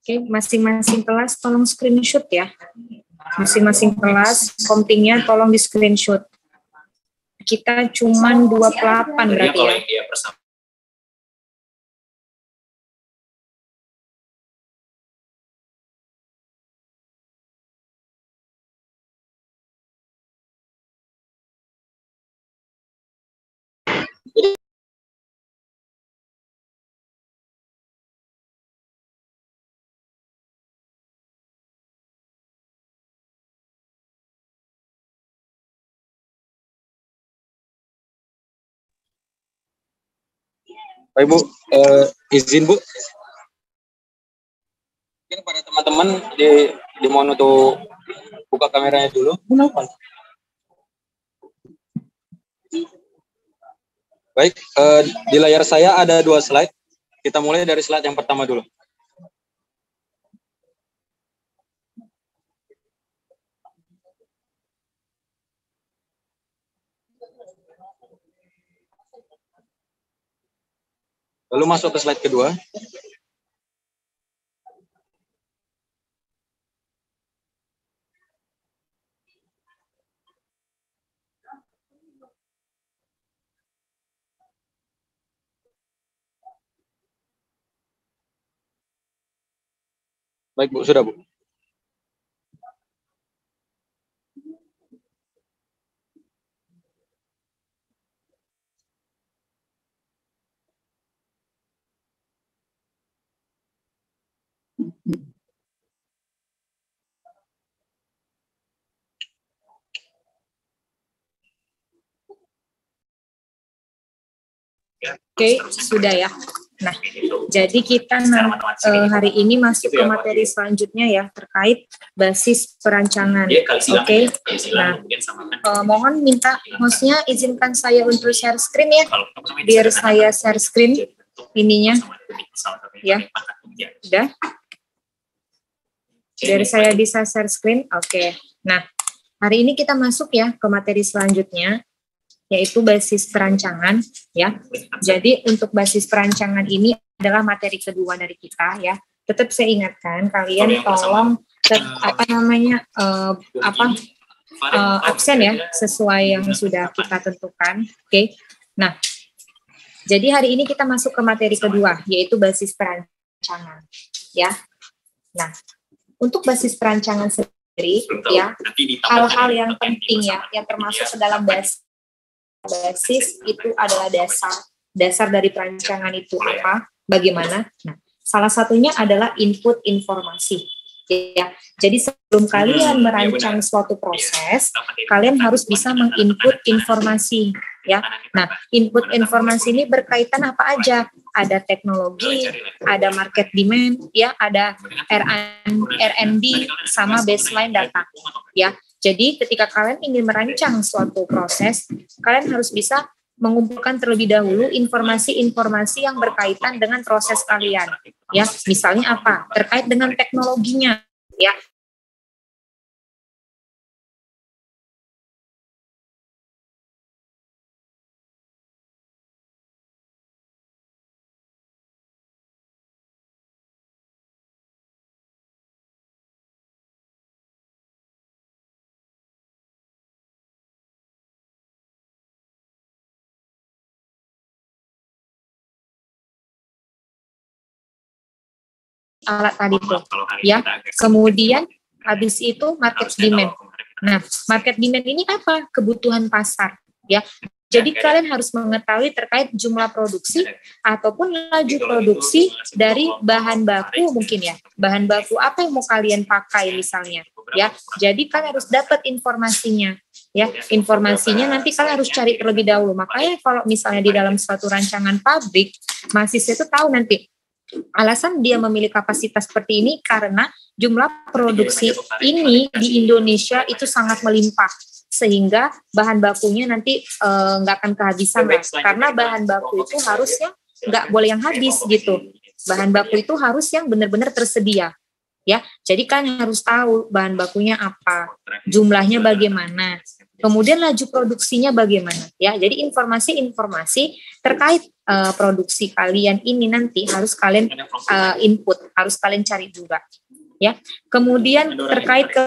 Oke, masing-masing kelas tolong screenshot ya. Masing-masing kelas komtingnya tolong di screenshot. Kita cuman 28 berarti ya. Baik Bu, izin Bu. Mungkin pada teman-teman dimohon untuk buka kameranya dulu. Kenapa? Baik, di layar saya ada 2 slide. Kita mulai dari slide yang pertama dulu. Lalu masuk ke slide kedua. Baik Bu, sudah Bu. Oke, sudah ya. Nah, jadi kita hari ini masuk ke materi selanjutnya ya, terkait basis perancangan. Oke, nah, mohon minta hostnya izinkan saya untuk share screen ya, biar saya share screen ininya, ya, udah, biar saya bisa share screen. Oke, nah, hari ini kita masuk ya ke materi selanjutnya, yaitu basis perancangan ya. Jadi untuk basis perancangan ini adalah materi kedua dari kita ya. Tetap saya ingatkan kalian tolong absen ya sesuai yang sudah kita tentukan. Oke. Nah, jadi hari ini kita masuk ke materi kedua yaitu basis perancangan ya. Nah, untuk basis perancangan sendiri ya, hal-hal yang penting ya yang termasuk ke dalam basis itu adalah dasar dari perancangan itu apa, bagaimana. Nah, salah satunya adalah input informasi ya. Jadi sebelum kalian merancang suatu proses, kalian harus bisa menginput informasi ya. Nah, input informasi ini berkaitan apa aja? Ada teknologi, ada market demand ya, ada R&D sama baseline data ya. Jadi ketika kalian ingin merancang suatu proses, kalian harus bisa mengumpulkan terlebih dahulu informasi-informasi yang berkaitan dengan proses kalian. Ya, misalnya apa? Terkait dengan teknologinya, ya. Alat tadi tuh ya. Kemudian habis itu market demand. Nah, market demand ini apa? Kebutuhan pasar ya. Jadi kalian harus mengetahui terkait jumlah produksi ataupun laju produksi dari bahan baku mungkin ya. Bahan baku apa yang mau kalian pakai misalnya ya. Jadi kalian harus dapat informasinya ya. Informasinya nanti kalian harus cari terlebih dahulu. Makanya kalau misalnya di dalam suatu rancangan pabrik, mahasiswa itu tahu nanti alasan dia memilih kapasitas seperti ini karena jumlah produksi ini di Indonesia itu sangat melimpah sehingga bahan bakunya nanti nggak akan kehabisan lah. Karena bahan baku itu harusnya nggak boleh yang habis gitu. Bahan baku itu harus yang benar-benar tersedia ya. Jadi kan harus tahu bahan bakunya apa, jumlahnya bagaimana Kemudian laju produksinya bagaimana? Ya, jadi informasi-informasi terkait produksi kalian ini nanti harus kalian input, harus kalian cari juga. Ya, kemudian terkait ke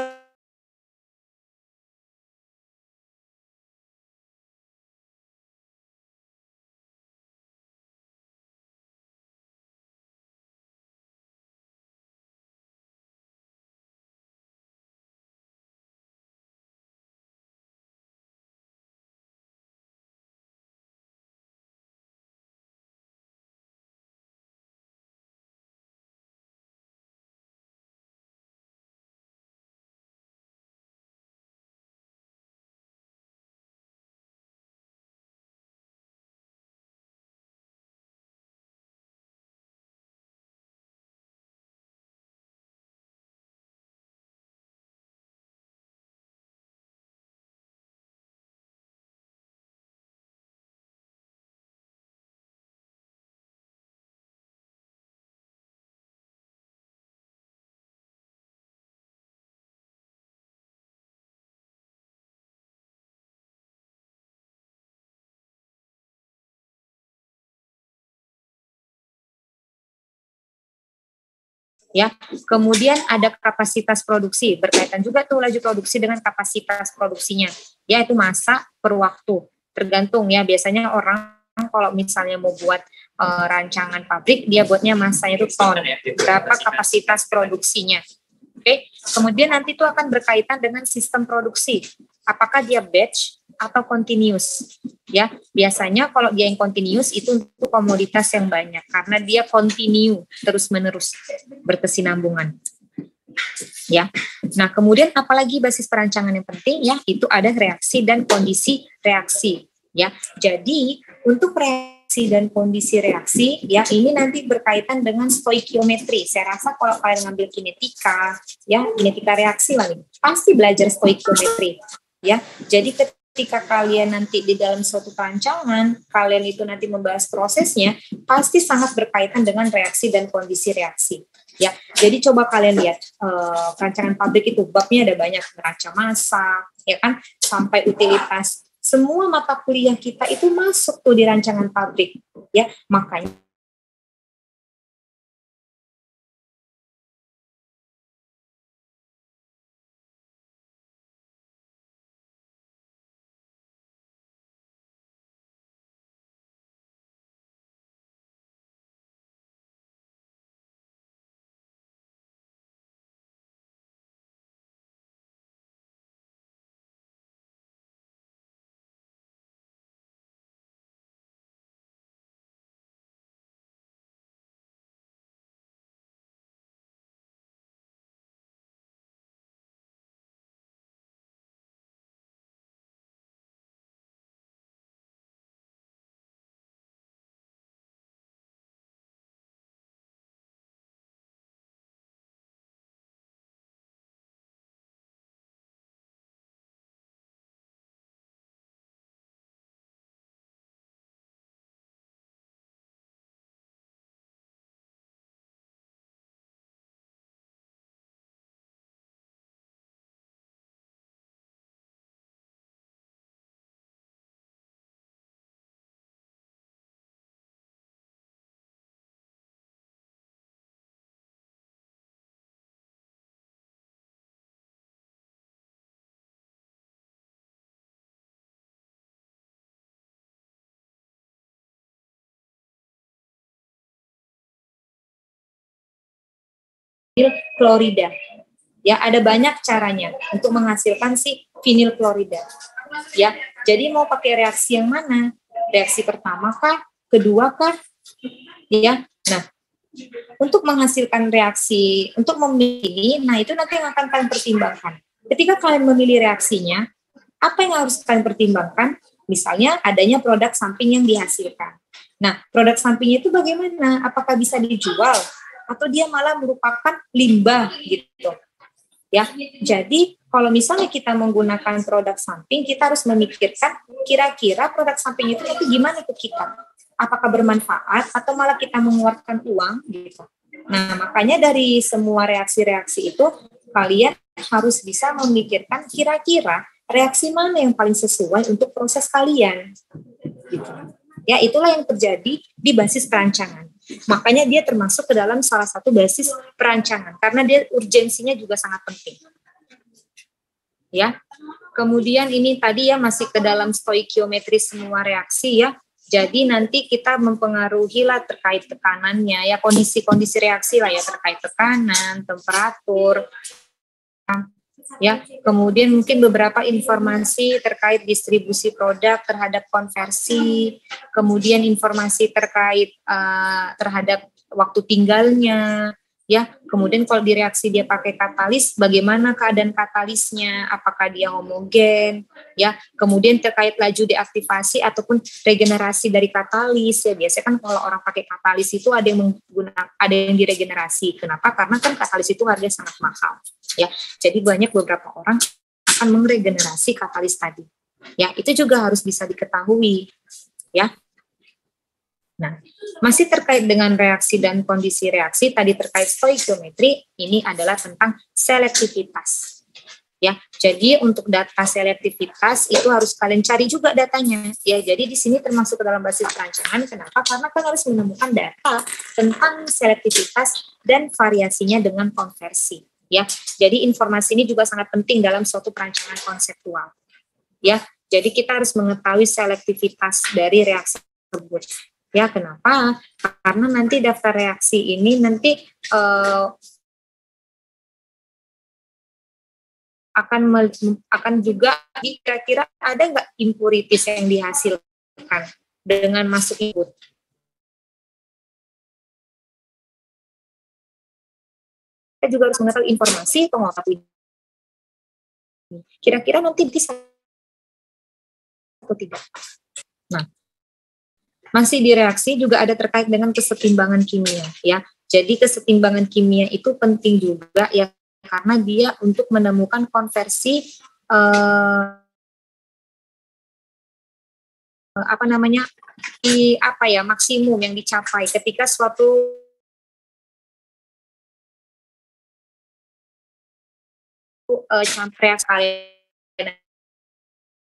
ya, kemudian ada kapasitas produksi, berkaitan juga tuh laju produksi dengan kapasitas produksinya, yaitu masa per waktu, tergantung ya, biasanya orang kalau misalnya mau buat rancangan pabrik, dia buatnya masanya itu ton, berapa kapasitas produksinya. Oke, kemudian nanti itu akan berkaitan dengan sistem produksi, apakah dia batch atau continuous. Ya, biasanya kalau dia yang continuous itu untuk komoditas yang banyak karena dia continue terus-menerus berkesinambungan. Ya. Nah, kemudian apalagi basis perancangan yang penting ya, itu ada reaksi dan kondisi reaksi. Ya. Jadi, untuk reaksi dan kondisi reaksi ya, ini nanti berkaitan dengan stoikiometri. Saya rasa kalau kalian ngambil kinetika, ya, kinetika reaksi lah nih, pasti belajar stoikiometri. Ya. Jadi ketika kalian nanti di dalam suatu perancangan, kalian itu nanti membahas prosesnya, pasti sangat berkaitan dengan reaksi dan kondisi reaksi. Ya, jadi coba kalian lihat perancangan pabrik itu babnya ada banyak, neraca massa, ya kan, sampai utilitas. Semua mata kuliah kita itu masuk tuh di rancangan pabrik, ya. Makanya klorida. Ya, ada banyak caranya untuk menghasilkan si vinil klorida. Ya, jadi mau pakai reaksi yang mana? Reaksi pertama kah? Kedua kah? Ya, nah, untuk menghasilkan reaksi, untuk memilih, nah itu nanti yang akan kalian pertimbangkan. Ketika kalian memilih reaksinya, apa yang harus kalian pertimbangkan? Misalnya adanya produk samping yang dihasilkan. Nah, produk sampingnya itu bagaimana? Apakah bisa dijual? Atau dia malah merupakan limbah gitu. Ya, jadi kalau misalnya kita menggunakan produk samping, kita harus memikirkan kira-kira produk samping itu gimana ke kita. Apakah bermanfaat atau malah kita mengeluarkan uang gitu. Nah, makanya dari semua reaksi-reaksi itu kalian harus bisa memikirkan kira-kira reaksi mana yang paling sesuai untuk proses kalian. Gitu. Ya, itulah yang terjadi di basis perancangan. Makanya dia termasuk ke dalam salah satu basis perancangan karena dia urgensinya juga sangat penting. Ya. Kemudian ini tadi ya masih ke dalam stoikiometri semua reaksi ya. Jadi nanti kita mempengaruhi lah terkait tekanannya ya, kondisi-kondisi reaksi lah ya, terkait tekanan, temperatur, ya. Kemudian mungkin beberapa informasi terkait distribusi produk terhadap konversi, kemudian informasi terkait terhadap waktu tinggalnya, ya. Kemudian kalau di reaksi dia pakai katalis, bagaimana keadaan katalisnya, apakah dia homogen, ya. Kemudian terkait laju deaktivasi ataupun regenerasi dari katalis, ya. Biasanya kan kalau orang pakai katalis itu ada yang menggunakan, ada yang diregenerasi. Kenapa? Karena kan katalis itu harganya sangat mahal, ya. Jadi banyak beberapa orang akan meregenerasi katalis tadi. Ya, itu juga harus bisa diketahui, ya. Nah, masih terkait dengan reaksi dan kondisi reaksi, tadi terkait stoikiometri, ini adalah tentang selektivitas. Ya, jadi untuk data selektivitas itu harus kalian cari juga datanya. Ya, jadi di sini termasuk ke dalam basis perancangan. Kenapa? Karena kan harus menemukan data tentang selektivitas dan variasinya dengan konversi. Ya, jadi informasi ini juga sangat penting dalam suatu perancangan konseptual. Ya, jadi kita harus mengetahui selektivitas dari reaksi tersebut. Ya, kenapa? Karena nanti daftar reaksi ini nanti akan juga kira-kira ada nggak impurities yang dihasilkan dengan masuk input. Kita juga harus mengetahui informasi pengotak ini. Kira-kira nanti bisa atau tidak. Nah, masih di reaksi juga ada terkait dengan kesetimbangan kimia, ya. Jadi kesetimbangan kimia itu penting juga ya, karena dia untuk menemukan konversi maksimum yang dicapai ketika suatu reaksi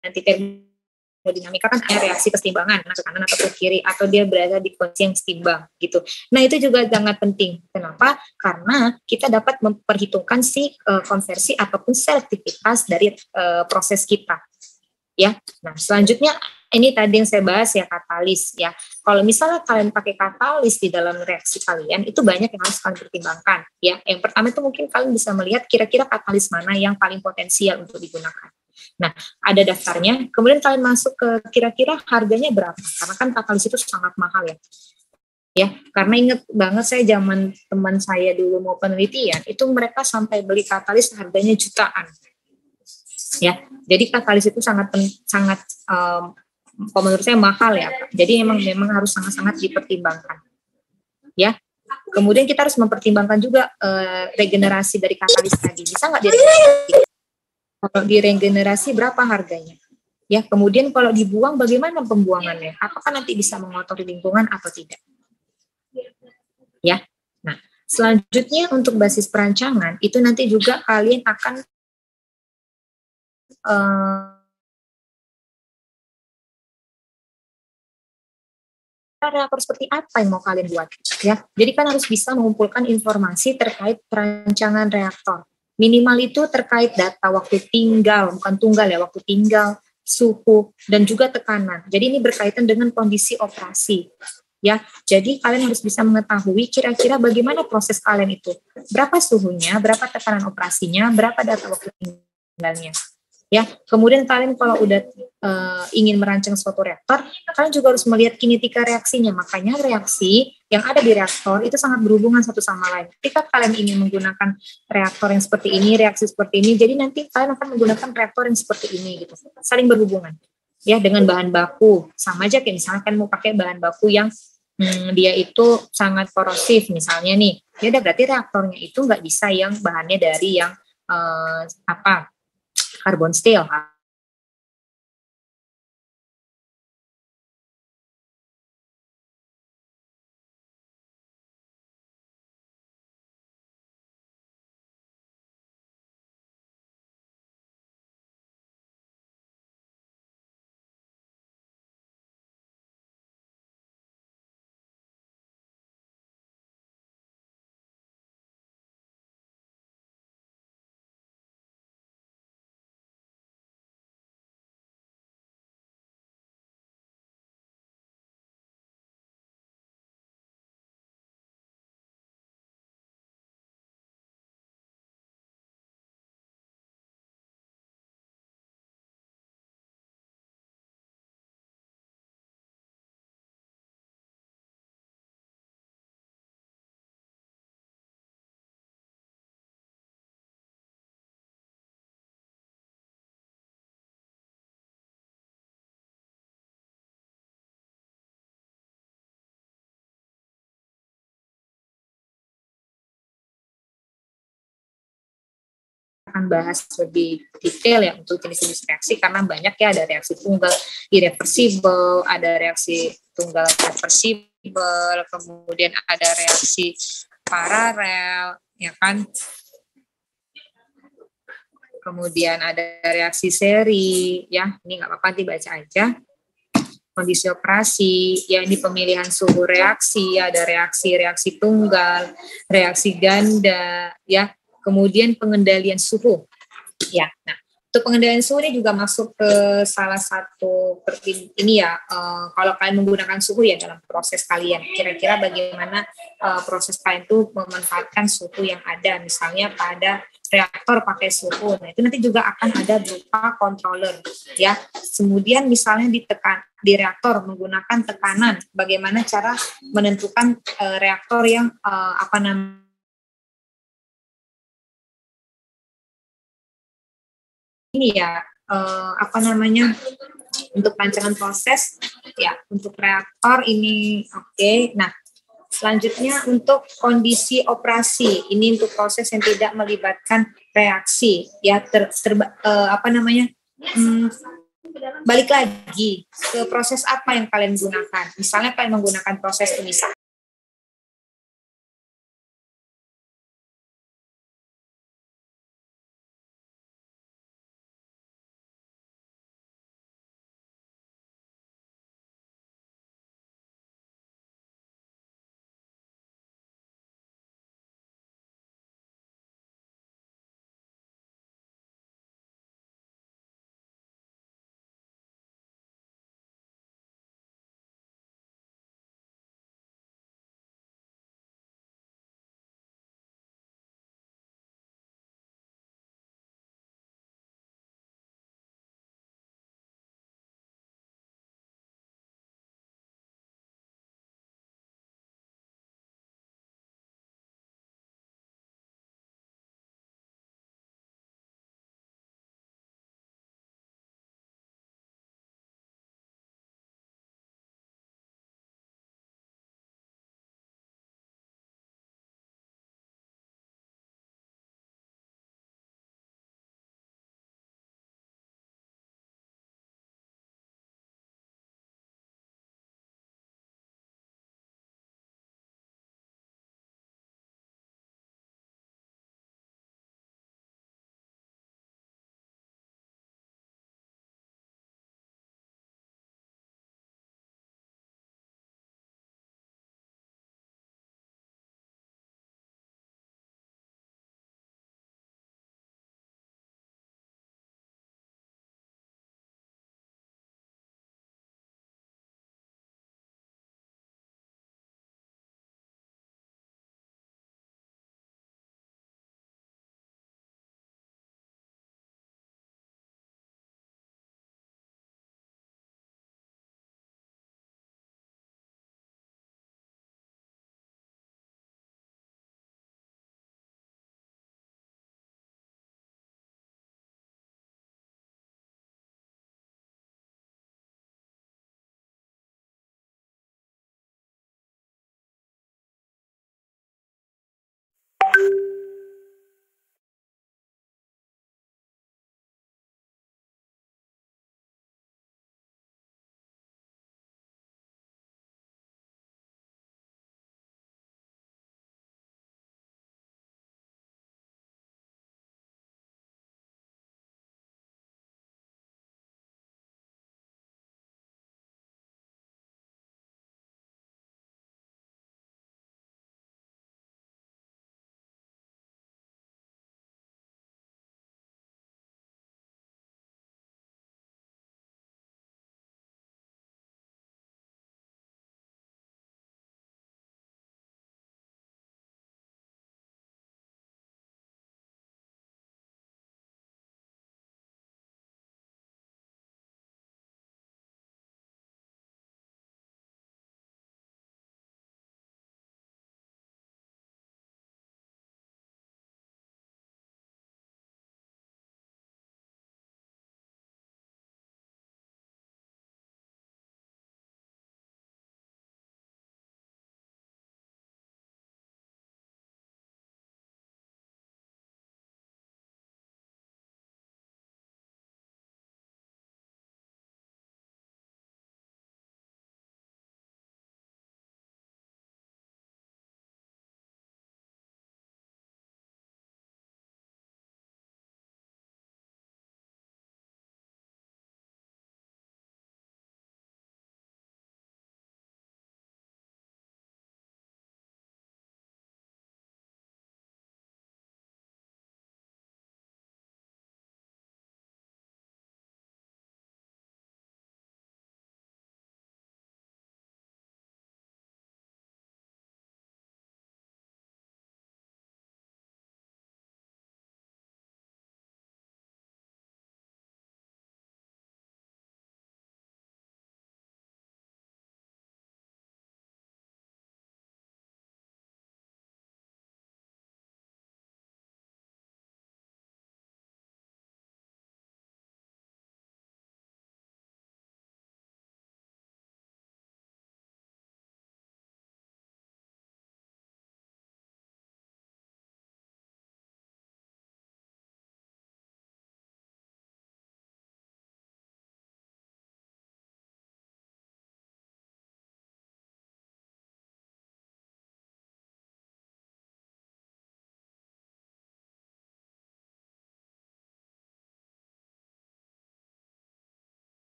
nanti termodinamika kan ada reaksi kesetimbangan ke kanan atau ke kiri atau dia berada di kondisi yang setimbang gitu. Nah, itu juga sangat penting. Kenapa? Karena kita dapat memperhitungkan si konversi ataupun selektivitas dari proses kita. Ya. Nah, selanjutnya ini tadi yang saya bahas ya, katalis ya. Kalau misalnya kalian pakai katalis di dalam reaksi kalian, itu banyak yang harus kalian pertimbangkan ya. Yang pertama itu mungkin kalian bisa melihat kira-kira katalis mana yang paling potensial untuk digunakan. Nah, ada daftarnya, kemudian kalian masuk ke kira-kira harganya berapa, karena kan katalis itu sangat mahal ya. Ya, karena ingat banget saya zaman teman saya dulu mau penelitian, itu mereka sampai beli katalis harganya jutaan. Ya, jadi katalis itu sangat menurut saya mahal ya. Jadi memang harus sangat-sangat dipertimbangkan. Ya. Kemudian kita harus mempertimbangkan juga regenerasi dari katalis tadi. Bisa nggak diregenerasi? Kalau diregenerasi berapa harganya? Ya, kemudian kalau dibuang bagaimana pembuangannya? Apakah nanti bisa mengotori lingkungan atau tidak? Ya. Nah, selanjutnya untuk basis perancangan itu nanti juga kalian akan reaktor seperti apa yang mau kalian buat ya. Jadi kan harus bisa mengumpulkan informasi terkait perancangan reaktor. Minimal itu terkait data waktu tinggal, bukan tunggal ya, waktu tinggal, suhu, dan juga tekanan. Jadi ini berkaitan dengan kondisi operasi. Ya, jadi kalian harus bisa mengetahui kira-kira bagaimana proses kalian itu. Berapa suhunya, berapa tekanan operasinya, berapa data waktu tinggalnya. Ya, kemudian kalian kalau udah ingin merancang suatu reaktor, kalian juga harus melihat kinetika reaksinya. Makanya reaksi yang ada di reaktor itu sangat berhubungan satu sama lain. Ketika kalian ingin menggunakan reaktor yang seperti ini, reaksi seperti ini, jadi nanti kalian akan menggunakan reaktor yang seperti ini gitu. Saling berhubungan. Ya, dengan bahan baku. Sama aja kayak misalnya kan mau pakai bahan baku yang dia itu sangat korosif misalnya nih. Ya udah berarti reaktornya itu nggak bisa yang bahannya dari yang carbon steel akan bahas lebih detail ya untuk jenis-jenis reaksi, karena banyak ya, ada reaksi tunggal irreversibel, ada reaksi tunggal reversibel, kemudian ada reaksi paralel, ya kan? Kemudian ada reaksi seri, ya, ini nggak apa-apa, dibaca aja. Kondisi operasi, ya ini pemilihan suhu reaksi, ada reaksi tunggal, reaksi ganda, ya. Kemudian pengendalian suhu, ya. Nah, untuk pengendalian suhu ini juga masuk ke salah satu ini ya. Kalau kalian menggunakan suhu ya dalam proses kalian, kira-kira bagaimana proses kalian itu memanfaatkan suhu yang ada, misalnya pada reaktor pakai suhu. Nah, itu nanti juga akan ada berupa controller, ya. Kemudian misalnya di reaktor menggunakan tekanan, bagaimana cara menentukan reaktor yang ini ya, untuk rancangan proses ya untuk reaktor ini. Oke. Nah, selanjutnya untuk kondisi operasi, ini untuk proses yang tidak melibatkan reaksi, ya balik lagi ke proses apa yang kalian gunakan. Misalnya kalian menggunakan proses pemisahan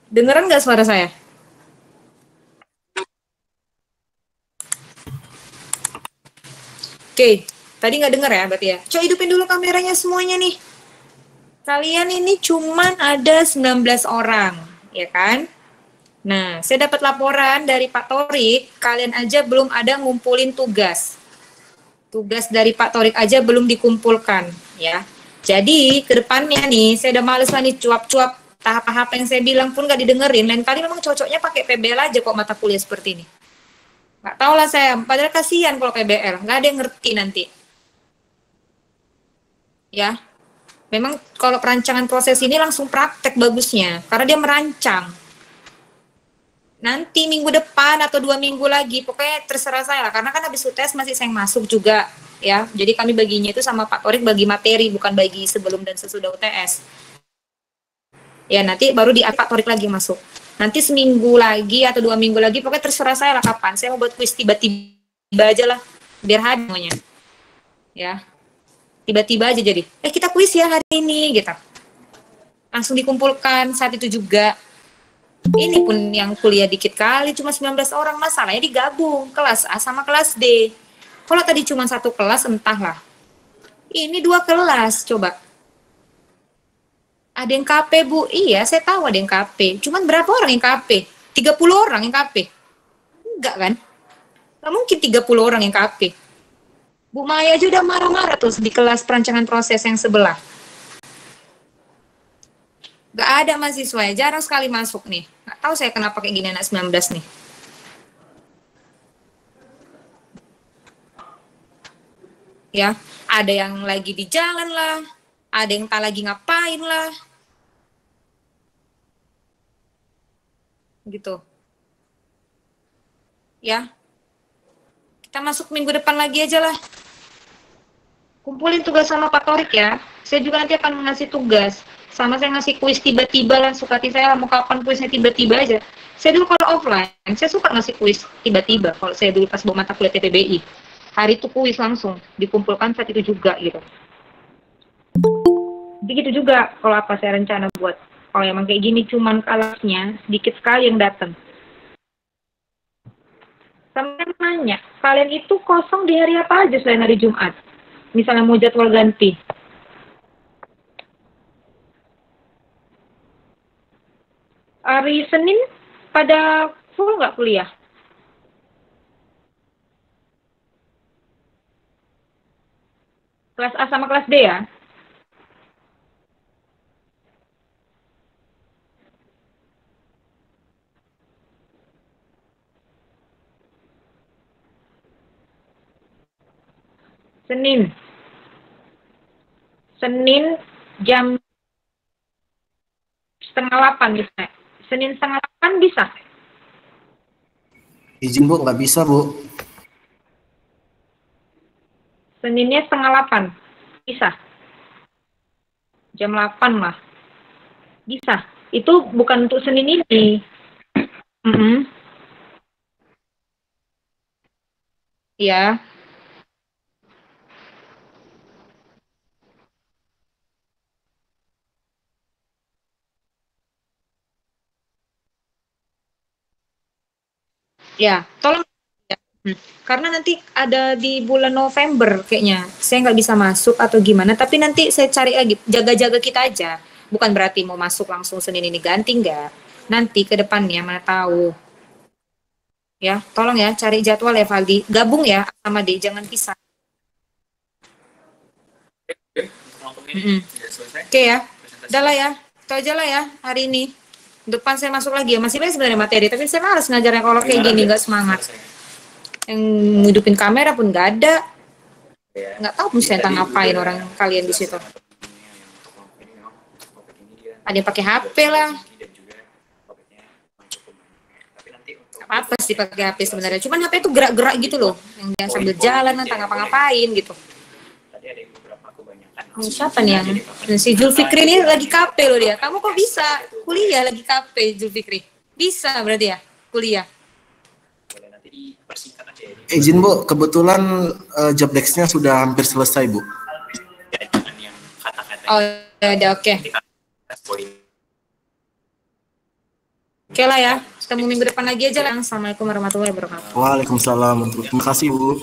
Dengeran nggak suara saya? Oke, tadi nggak denger ya berarti ya? Coba hidupin dulu kameranya semuanya nih. Kalian ini cuman ada 19 orang, ya kan? Nah, saya dapat laporan dari Pak Torik, kalian aja belum ada ngumpulin tugas. Tugas dari Pak Torik aja belum dikumpulkan, ya. Jadi, ke depannya nih, saya udah males lah nih cuap-cuap tahap-tahap yang saya bilang pun gak didengerin. Lain kali memang cocoknya pakai PBL aja kok mata kuliah seperti ini. Gak tau lah saya, padahal kasihan kalau PBL, gak ada yang ngerti nanti. Ya, memang kalau perancangan proses ini langsung praktek bagusnya, karena dia merancang. Nanti minggu depan atau 2 minggu lagi, pokoknya terserah saya lah, karena kan habis UTS masih saya masuk juga, ya. Jadi kami baginya itu sama Pak Torik bagi materi, bukan bagi sebelum dan sesudah UTS. Ya nanti baru di Pak Torik lagi masuk. Nanti seminggu lagi atau 2 minggu lagi, pokoknya terserah saya lah kapan. Saya mau buat kuis tiba-tiba aja lah, biar hadirnya. Ya, tiba-tiba aja jadi. Kita kuis ya hari ini, gitu. Langsung dikumpulkan saat itu juga. Ini pun yang kuliah dikit kali, cuma 19 orang, masalahnya digabung kelas A sama kelas D. Kalau tadi cuma satu kelas, entahlah. Ini 2 kelas, coba. Ada yang KP, Bu? Iya, saya tahu ada yang KP. Cuman berapa orang yang KP? 30 orang yang KP? Enggak kan? Nggak mungkin 30 orang yang KP. Bu Maya aja udah marah-marah tuh di kelas perancangan proses yang sebelah. Gak ada mahasiswa ya, jarang sekali masuk nih. Gak tahu saya kenapa kayak gini anak 19 nih. Ya, ada yang lagi di jalan lah, ada yang tak lagi ngapain lah. Gitu. Ya. Kita masuk minggu depan lagi aja lah. Kumpulin tugas sama Pak Torik ya. Saya juga nanti akan ngasih tugas. Sama saya ngasih kuis tiba-tiba lah, suka hati saya mau kapan kuisnya tiba-tiba aja. Saya dulu kalau offline, saya suka ngasih kuis tiba-tiba. Kalau saya dulu pas bawa mata kuliah TPBI, hari itu kuis langsung dikumpulkan saat itu juga gitu. Begitu juga kalau apa saya rencana buat. Kalau emang kayak gini cuman kelasnya sedikit sekali yang datang. Sampai nanya, kalian itu kosong di hari apa aja selain hari Jumat? Misalnya mau jadwal ganti. Hari Senin pada full nggak kuliah? Kelas A sama kelas D ya? Senin. Senin jam 7:30 bisa. Senin 7:30 bisa. Izin Bu, nggak bisa Bu. Seninnya 7:30 bisa. Jam 8 lah. Bisa. Itu bukan untuk Senin ini. Ya. Ya, tolong. Karena nanti ada di bulan November kayaknya. Saya nggak bisa masuk atau gimana, tapi nanti saya cari lagi. Jaga-jaga kita aja. Bukan berarti mau masuk langsung Senin ini ganti, nggak. Nanti ke depannya, mana tahu. Ya, tolong ya, cari jadwal ya, Valdi. Gabung ya sama D, jangan pisah. Oke ya, udah lah ya. Itu aja lah ya hari ini. Depan saya masuk lagi ya. Masih banyak sebenarnya materi, tapi saya malas ngajarnya kalau kayak gini, nggak semangat. Yang ngidupin kamera pun nggak ada. Nggak tahu mesti tentang ngapain orang kalian di situ. Ada yang pakai HP lah. Apa sih pakai HP sebenarnya? Cuman HP itu gerak-gerak gitu loh, yang sambil jalan entah ngapa-ngapain gitu. Siapa nih yang si Zulfikri ini lagi KP loh dia. Kamu kok bisa kuliah lagi KP Zulfikri? Bisa berarti ya kuliah. Izin Bu, kebetulan job desk-nya sudah hampir selesai Bu. Oh, udah oke. Oke lah ya, ketemu minggu depan lagi aja lah. Assalamualaikum warahmatullahi wabarakatuh. Waalaikumsalam. Terima kasih Bu.